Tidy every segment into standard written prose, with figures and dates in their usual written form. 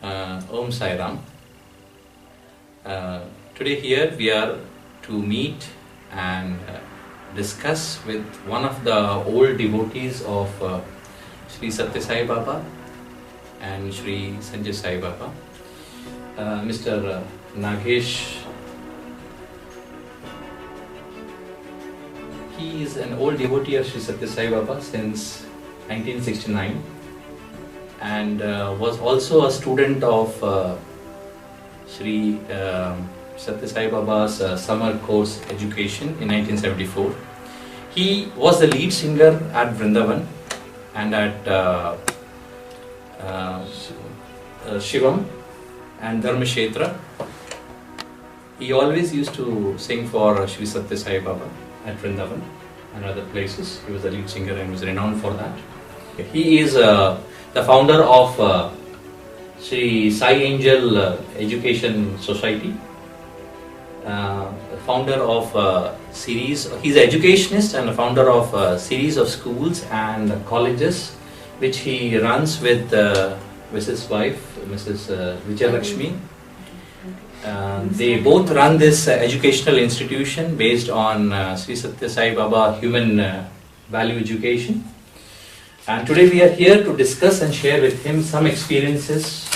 Om Sai Ram. Today here we are to meet and discuss with one of the old devotees of Sri Satya Sai Baba and Sri Sanjay Sai Baba, Mr. Nagesh. He is an old devotee of Sri Satya Sai Baba since 1969 and was also a student of Sri Satya Sai Baba's summer course education in 1974. He was the lead singer at Vrindavan and at Shivam and Dharmashetra. He always used to sing for Sri Satya Sai Baba at Vrindavan and other places. He was a lead singer and was renowned for that. He is the founder of Sri Sai Angel Education Society, founder of series. He's an educationist and a founder of a series of schools and colleges, which he runs with his wife, Mrs. Vijayalakshmi. They both run this educational institution based on Sri Satya Sai Baba Human Value Education. And today we are here to discuss and share with him some experiences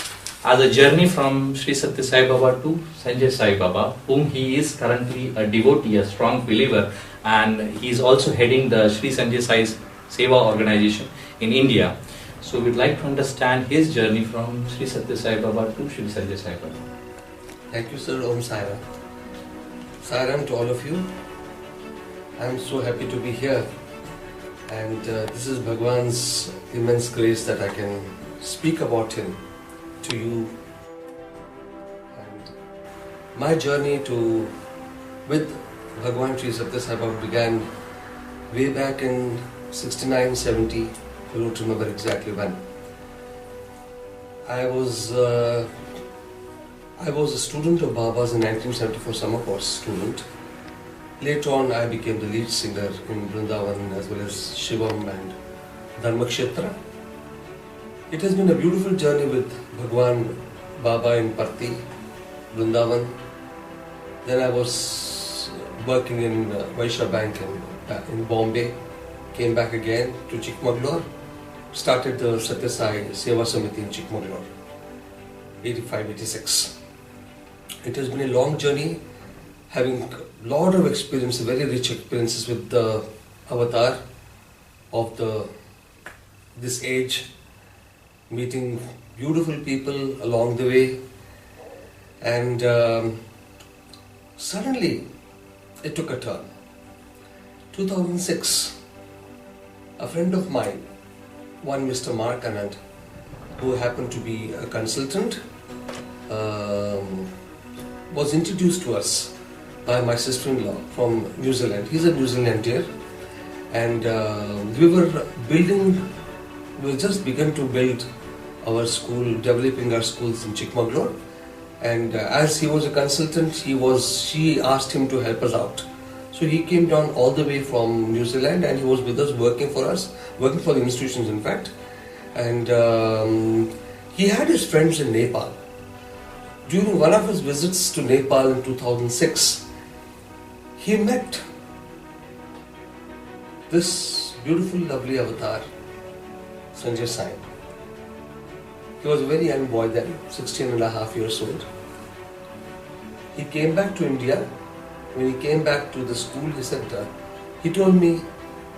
as a journey from Sri Satya Sai Baba to Sanjay Sai Baba, whom he is currently a devotee, a strong believer, and he is also heading the Sri Sanjay Sai Seva organization in India. So we'd like to understand his journey from Sri Satya Sai Baba to Sri Sanjay Sai Baba. Thank you, sir. Om Sai Ram. Sai Ram to all of you. I am so happy to be here. And this is Bhagwan's immense grace that I can speak about him to you. And my journey with Bhagwan Sri Satya Sai Baba began way back in 69, 70. I don't remember exactly when. I was a student of Baba's in 1974 summer course student. Later on, I became the lead singer in Vrindavan as well as Shivam and Dharmakshetra. It has been a beautiful journey with Bhagwan Baba in Parthi, Vrindavan. Then I was working in Vaishya Bank in Bombay. Came back again to Chikmagalur. Started the Satya Sai Seva Samiti in Chikmagalur, 85-86. It has been a long journey, having a lot of experience, very rich experiences with the avatar of this age, meeting beautiful people along the way, and suddenly it took a turn. 2006, a friend of mine, one Mr. Mark Anand, who happened to be a consultant, was introduced to us by my sister-in-law from New Zealand. He's a New Zealander, and we just began to build our school, developing our schools in Chikmagalur. And as he was a consultant, she asked him to help us out. So he came down all the way from New Zealand, and he was with us, working for the institutions in fact. And he had his friends in Nepal. During one of his visits to Nepal in 2006, he met this beautiful, lovely avatar, Sanjay Sai. He was a very young boy then, 16.5 years old. He came back to India. When he came back to the school, he told me,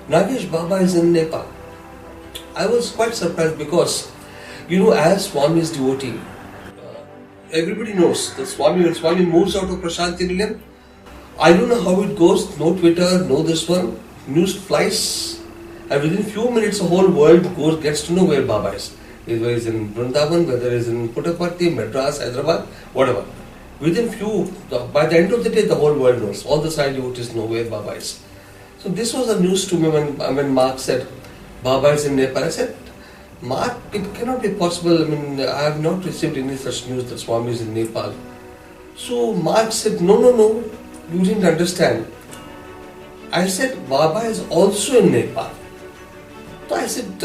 Nagesh, Baba is in Nepal. I was quite surprised because, as Swami's devotee, everybody knows that when Swami moves out of Prashanti Nilayam, I don't know how it goes, no Twitter, no this one, news flies, and within few minutes the whole world gets to know where Baba is. Whether he's in Vrindavan, whether he's in Puttaparthi, Madras, Hyderabad, whatever. By the end of the day, the whole world knows. All the Sai devotees know where Baba is. So this was a news to me when Mark said, Baba is in Nepal. I said, Mark, it cannot be possible. I have not received any such news that Swami is in Nepal. So Mark said, no, you didn't understand. I said, Baba is also in Nepal. So I said,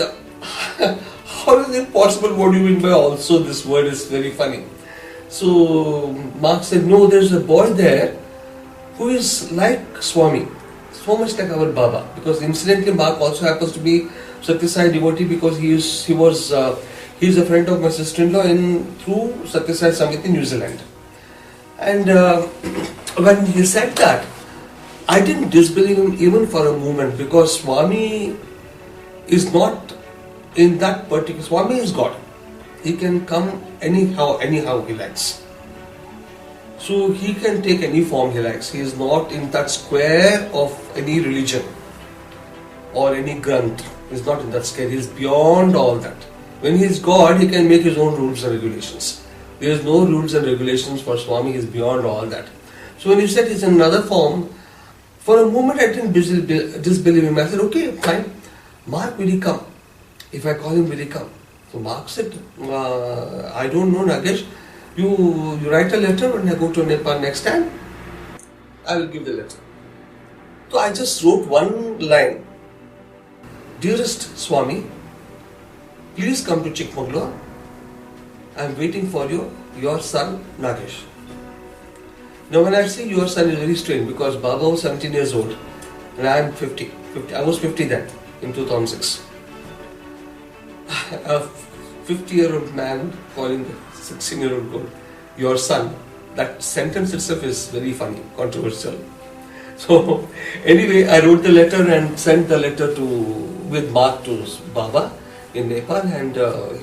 How is it possible? What do you mean by also? This word is very funny. So Mark said, no, there's a boy there who is like Swami, so much like our Baba. Because incidentally, Mark also happens to be Satya Sai devotee because he's a friend of my sister-in-law through Satya Sai Samiti, New Zealand. And when he said that, I didn't disbelieve him even for a moment, because Swami is not in that particular. Swami is God. He can come anyhow he likes. So he can take any form he likes. He is not in that square of any religion or any granth. He is not in that square. He is beyond all that. When he is God, he can make his own rules and regulations. There is no rules and regulations for Swami. He is beyond all that. So when he said he's in another form, for a moment I didn't disbelieve him. I said, okay, fine. Mark, will he come? If I call him, will he come? So Mark said, I don't know, Nagesh. You write a letter when I go to Nepal next time. I will give the letter. So I just wrote one line. Dearest Swami, please come to Chikmagalur. I am waiting for you, your son Nagesh. Now when I say your son is very strange, because Baba was 17 years old and I am 50. I was 50 then, in 2006. A 50-year-old man calling a 16-year-old girl your son. That sentence itself is very funny, controversial. So anyway, I wrote the letter and sent the letter with Mark to Baba in Nepal, and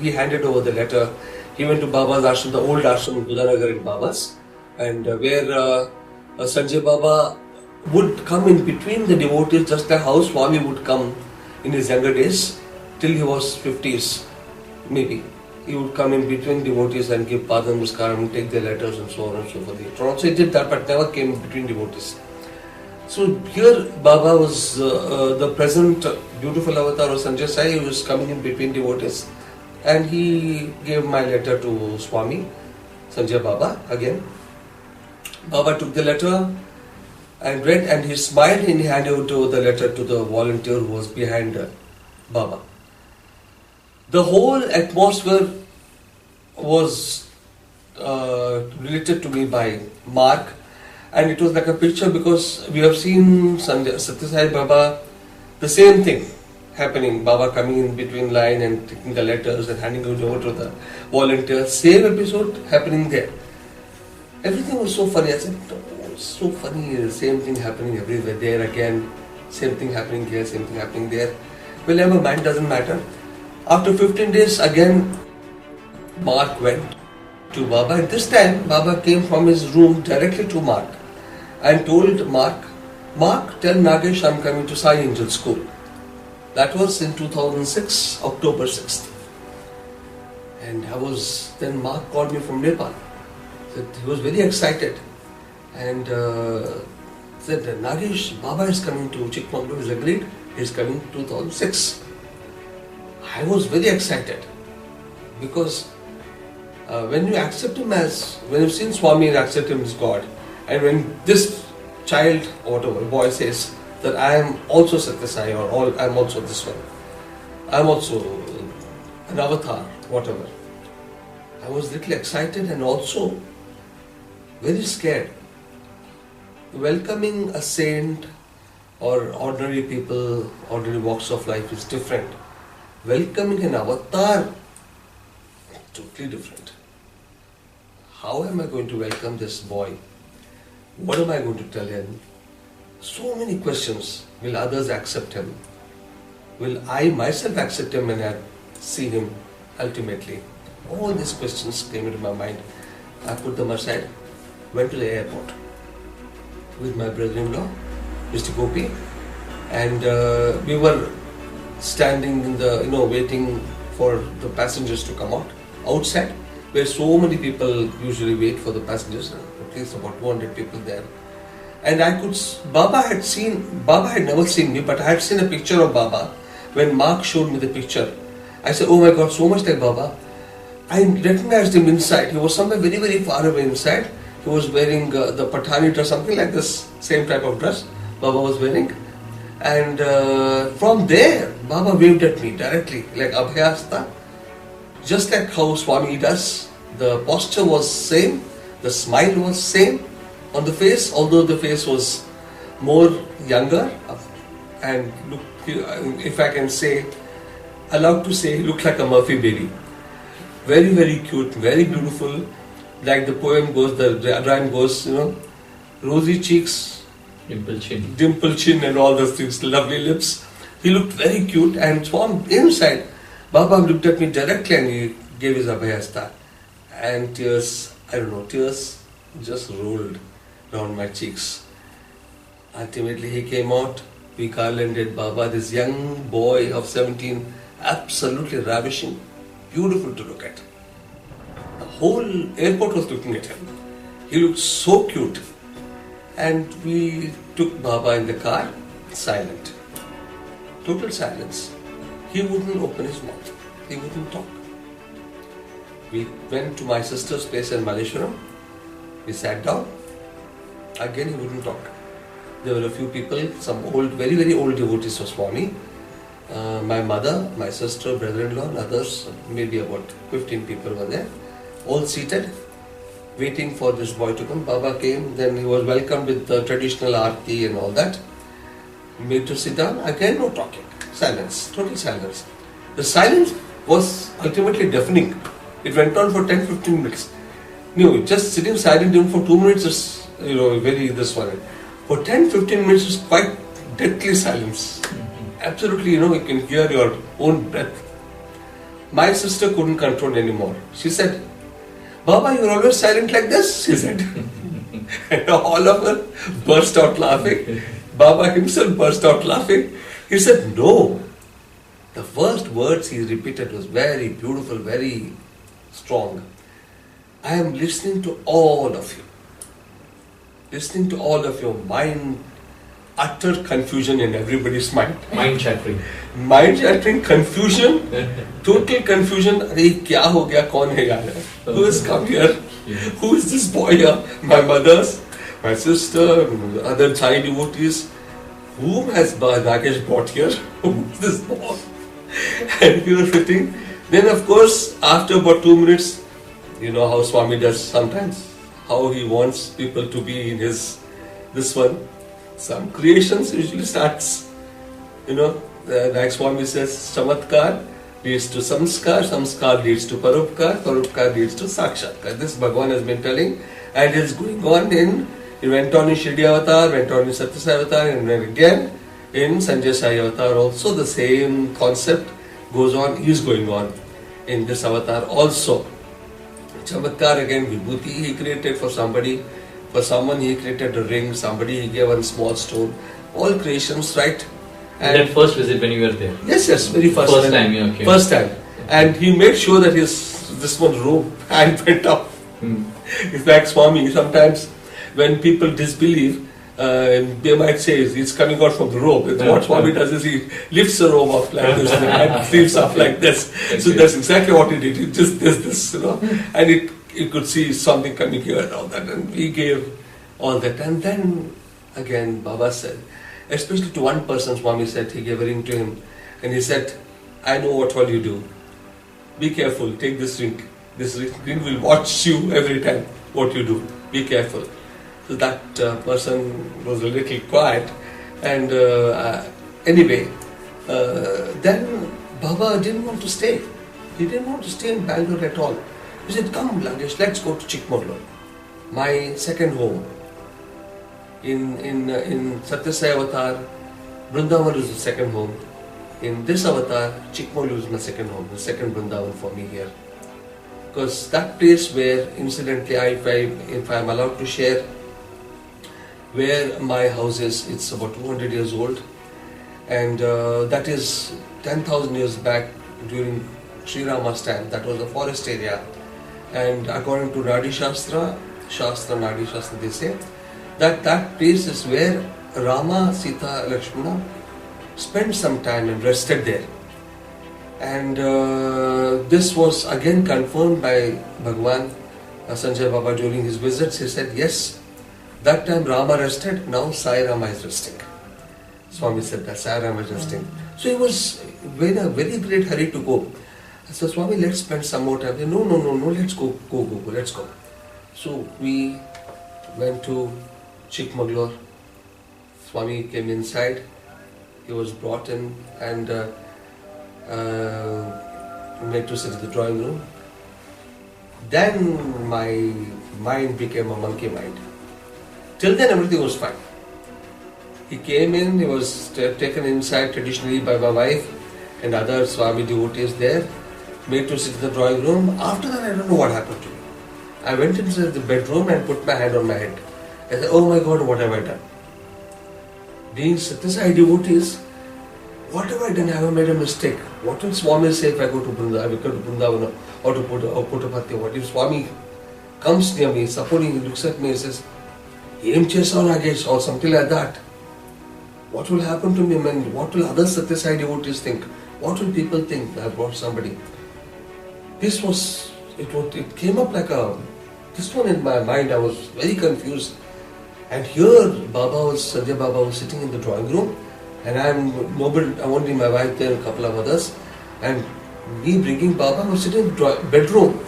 he handed over the letter. He went to Baba's ashram, the old ashram in Budanagar in Baba's, and where Sanjay Baba would come in between the devotees, just like how Swami would come in his younger days, till he was 50s, maybe. He would come in between devotees and give Pada Namaskaram, take their letters and so on and so forth. Also he did that, but never came in between devotees. So here Baba was the present beautiful avatar of Sanjay Sai, who was coming in between devotees, and he gave my letter to Swami, Sanjay Baba again. Baba took the letter and read, and he smiled and he handed over the letter to the volunteer who was behind Baba. The whole atmosphere was related to me by Mark, and it was like a picture, because we have seen Satya Sai Baba, the same thing happening. Baba coming in between line and taking the letters and handing it over to the volunteer. Same episode happening there. Everything was so funny. I said, oh, it's so funny, the same thing happening everywhere. There again, same thing happening here, same thing happening there. Well, never mind, doesn't matter. After 15 days, again, Mark went to Baba, and this time Baba came from his room directly to Mark and told Mark, tell Nagesh I'm coming to Sai Angel School. That was in 2006, October 6th. And then Mark called me from Nepal. He was very excited and said, Nagesh, Baba is coming to Chikmagalur, is agreed, he is coming 2006. I was very excited, because when you accept him when you've seen Swami and accept him as God, and when this child or whatever boy says that I am also Satya Sai, or I am also this one, I am also an avatar, whatever, I was little excited and also very scared. Welcoming a saint or ordinary people, ordinary walks of life is different. Welcoming an avatar, totally different. How am I going to welcome this boy? What am I going to tell him? So many questions. Will others accept him? Will I myself accept him when I see him ultimately? All these questions came into my mind. I put them aside, went to the airport with my brother-in-law, Mr. Gopi, and we were standing in the, waiting for the passengers to come out outside, where so many people usually wait for the passengers, at least about 200 people there. And Baba had never seen me, but I had seen a picture of Baba. When Mark showed me the picture, I said, oh my God, so much like Baba. I recognized him inside. He was somewhere very, very far away inside. He was wearing the Pathani dress, something like this, same type of dress Baba was wearing. And from there, Baba waved at me directly, like Abhyasta, just like how Swami does. The posture was same, the smile was same on the face, although the face was more younger and look, if I can say, allowed to say, looked like a Murphy baby. Very, very cute, very beautiful. Like the poem goes, the rhyme goes, rosy cheeks, dimple chin and all those things, lovely lips. He looked very cute, and from inside, Baba looked at me directly and he gave his Abhayasta. And tears just rolled down my cheeks. Ultimately he came out, we garlanded Baba, this young boy of 17, absolutely ravishing, beautiful to look at. The whole airport was looking at him. He looked so cute. And we took Baba in the car, silent. Total silence. He wouldn't open his mouth. He wouldn't talk. We went to my sister's place in Malleshwaram. We sat down. Again, he wouldn't talk. There were a few people, some old, very, very old devotees of Swami. My mother, my sister, brother-in-law, and others, maybe about 15 people were there, all seated, waiting for this boy to come. Baba came, then he was welcomed with the traditional aarti and all that. Made to sit down, again no talking, silence, total silence. The silence was ultimately deafening. It went on for 10-15 minutes. Just sitting silent even for 2 minutes is, very this one. For 10-15 minutes is quite deathly silence. Absolutely, you can hear your own breath. My sister couldn't control anymore. She said, Baba, you're always silent like this, she said. And all of us burst out laughing. Baba himself burst out laughing. He said, no. The first words he repeated was very beautiful, very strong. I am listening to all of you. Listening to all of your mind, utter confusion in everybody's mind. Mind chattering. Mind chattering, confusion, total confusion. Arey, kya ho gaya? Kaun hai yaar? Who has come here? Yeah. Who is this boy here? My mother's, my sister, other child devotees. Whom has Nagesh brought here? Who is this boy? And we were sitting. Then, of course, after about 2 minutes, you know how Swami does sometimes, how he wants people to be in his, this one. Some creations usually starts, like Swami says, Chamatkar leads to Samskar, Samskar leads to Parupkar, Parupkar leads to Sakshatkar. This Bhagavan has been telling, and it's going on he went on in Shirdi Avatar, went on in Satya Sai Avatar, and then again in Sanjay Sai Avatar also the same concept goes on, is going on in this avatar also. Chamatkar again, Vibhuti he created for somebody. For someone he created a ring, somebody he gave one small stone. All creations, right? And that first visit when you were there? Yes, very first time. You okay. First time. And he made sure that this one robe hand went up. It's like Swami, sometimes when people disbelieve, they might say it's coming out from the robe. What Swami does is he lifts the robe up like this and lifts up like this. Okay. So that's exactly what he did. He just does this, and you could see something coming here and all that, and we gave all that. And then again Baba said, especially to one person, Swami said, he gave a ring to him and he said, I know what all you do. Be careful, take this ring. This ring will watch you every time what you do. Be careful. So that person was a little quiet, and anyway, then Baba didn't want to stay. He didn't want to stay in Bangalore at all. He said, come Langesh, let's go to Chikmagalur, my second home. In Satya Sai Avatar, Vrindavan is the second home. In this avatar, Chikmagalur is my second home, the second Vrindavan for me here. Because that place where, incidentally, if I am allowed to share, where my house is, it's about 200 years old, and that is 10,000 years back during Sri Rama's time. That was a forest area, and according to Nadi Shastra, Nadi Shastra, they say that place is where Rama, Sita, Lakshmana spent some time and rested there. And this was again confirmed by Bhagavan Sanjay Baba during his visits. He said, yes, that time Rama rested, now Sai Rama is resting. Swami said that Sai Rama is resting. So he was in a very great hurry to go. I said, Swami, let's spend some more time. He said, no, let's go, let's go. So we went to Chikmagalur. Swami came inside. He was brought in and made to sit in the drawing room. Then my mind became a monkey mind. Till then everything was fine. He came in, he was taken inside traditionally by my wife and other Swami devotees there, made to sit in the drawing room. After that, I don't know what happened to me. I went inside the bedroom and put my hand on my head. I said, oh my God, what have I done? Being Satyasai devotees, what have I done? Have I made a mistake? What will Swami say if I go to Vrindavan or to Puttaparthi? What if Swami comes near me, supporting, he looks at me and says, Aim chesa Nagesh or something like that? What will happen to me? Man? What will other Satyasai devotees think? What will people think? I brought somebody. It came up like this one in my mind. I was very confused. And here Sanjay Baba was sitting in the drawing room, and I'm only my wife there, a couple of others, and me bringing Baba was sitting in the bedroom,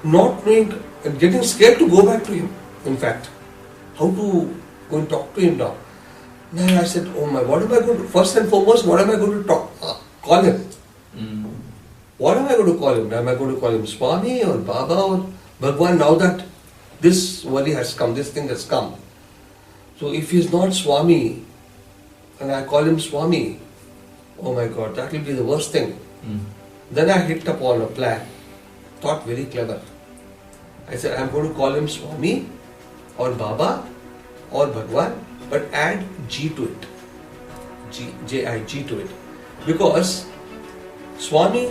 not knowing and getting scared to go back to him. In fact, how to go and talk to him now? Then I said, oh my, what am I going to, first and foremost, what am I going to call him? What am I going to call him? Am I going to call him Swami or Baba or Bhagwan? Now that this worry has come, this thing has come. So if he is not Swami and I call him Swami, oh my God, that will be the worst thing. Then I hit upon a plan, thought very clever. I said, I'm going to call him Swami or Baba or Bhagwan, but add G to it. G to it. Because Swami,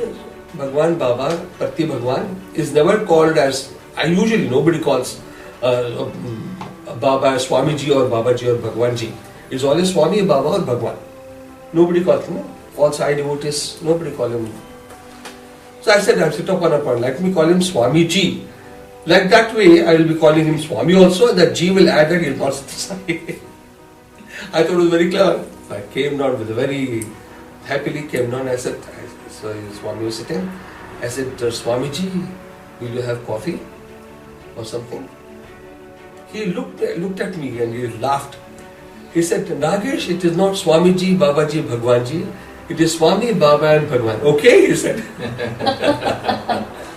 Bhagwan, Baba, Parti Bhagwan is never called as, nobody calls Baba as Swamiji or Babaji or Bhagwanji. It's always Swami, Baba or Bhagwan. Nobody calls him. All Sai devotees, nobody call him. So I said, I'll sit up on a point. Let me call him Swamiji. Like that way, I will be calling him Swami also, and that G will add that he is not Satyasai. I thought it was very clever. I came down with a very happily came down. I said, so Swami was sitting. I said, Swamiji, will you have coffee or something? He looked at me and he laughed. He said, Nagesh, it is not Swamiji, Babaji, Bhagwanji. It is Swami, Baba and Bhagwan. Okay, he said.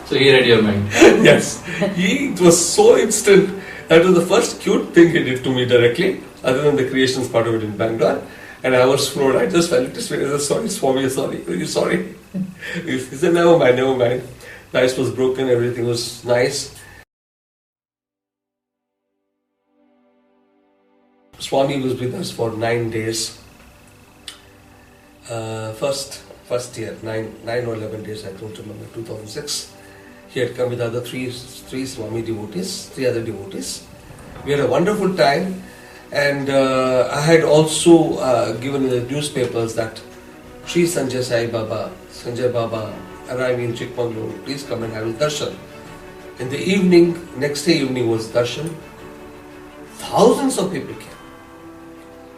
So he read your mind. Yes. It was so instant. That was the first cute thing he did to me directly, other than the creations part of it in Bangalore. And I was floored. I just fell into space. I said, sorry, Swami, sorry. Very sorry. He said, never mind. The ice was broken, everything was nice. Swami was with us for 9 days. First year, 9 or 11 days, I don't remember, 2006. He had come with other three Swami devotees, 3 other devotees. We had a wonderful time, and I had also given in the newspapers that Sri Sanjay Baba arriving in Chikmagalur, please come and have his darshan. In the evening, next day evening was darshan. Thousands of people came.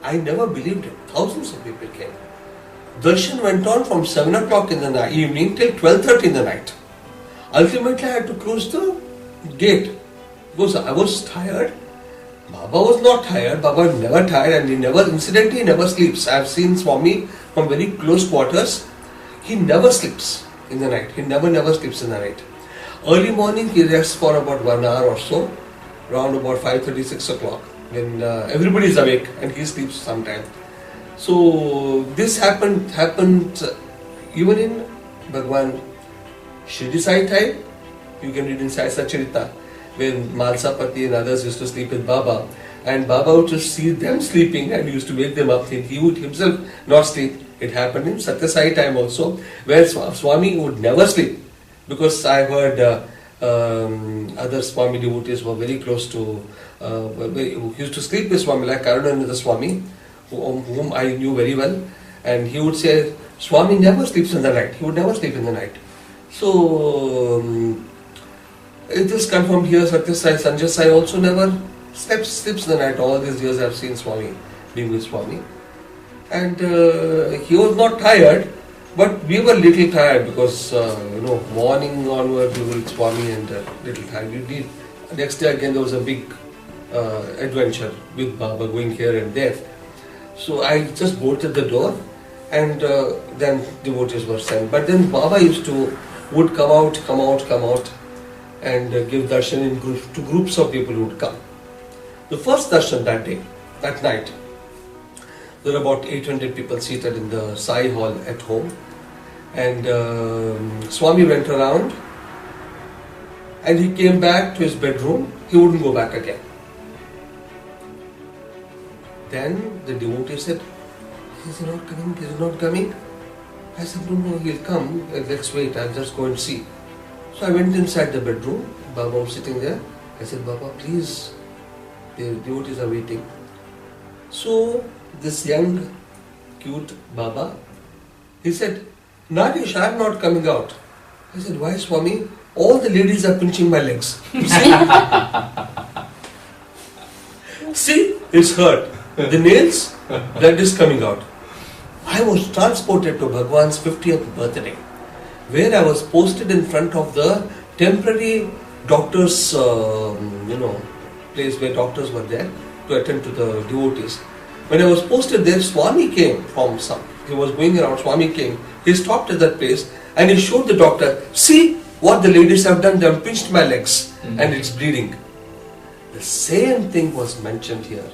I never believed it. Thousands of people came. Darshan went on from 7 o'clock in the evening till 12:30 in the night. Ultimately, I had to close the gate because I was tired. Baba was not tired. Baba never tired, and he never sleeps. I have seen Swami from very close quarters. He never sleeps in the night. He never sleeps in the night. Early morning, he rests for about 1 hour or so, around about 5:30, 6 o'clock, when everybody is awake and he sleeps sometime. So this happened even in Bhagwan Shirdi Sai time. You can read in Sai Satcharita, when Malsapati and others used to sleep with Baba, and Baba would just see them sleeping and used to wake them up. He would himself not sleep. It happened in Satyasai time also, where Swami would never sleep, because I heard other Swami devotees were very close to, who used to sleep with Swami, like Karunananda Swami, whom I knew very well, and he would say, Swami never sleeps in the night. He would never sleep in the night. So it is confirmed here. Satyasai, Sanjay Sai also never sleeps in the night. All these years I have seen Swami being with Swami, and he was not tired, But we were little tired because, morning onward we will Swami and little tired. We did. Next day again there was a big adventure with Baba going here and there. So I just bolted the door and then devotees were sent. But then Baba would come out and give darshan in groups, to groups of people who would come. The first darshan that night, there were about 800 people seated in the Sai hall at home. And Swami went around and he came back to his bedroom. He wouldn't go back again. Then the devotee said, "He's not coming. I said, no, he'll come. Let's wait. I'll just go and see." So I went inside the bedroom. Baba was sitting there. I said, "Baba, please, the devotees are waiting." So this young, cute Baba, he said, "Nagesh, I'm not coming out." I said, "Why, Swami? All the ladies are pinching my legs." See, it's hurt. The nails, blood is coming out. I was transported to Bhagwan's 50th birthday, where I was posted in front of the temporary doctor's, place where doctors were there to attend to the devotees. When I was posted there, Swami came he was going around, Swami came, he stopped at that place and he showed the doctor, "See what the ladies have done, they have pinched my legs and it's bleeding." The same thing was mentioned here.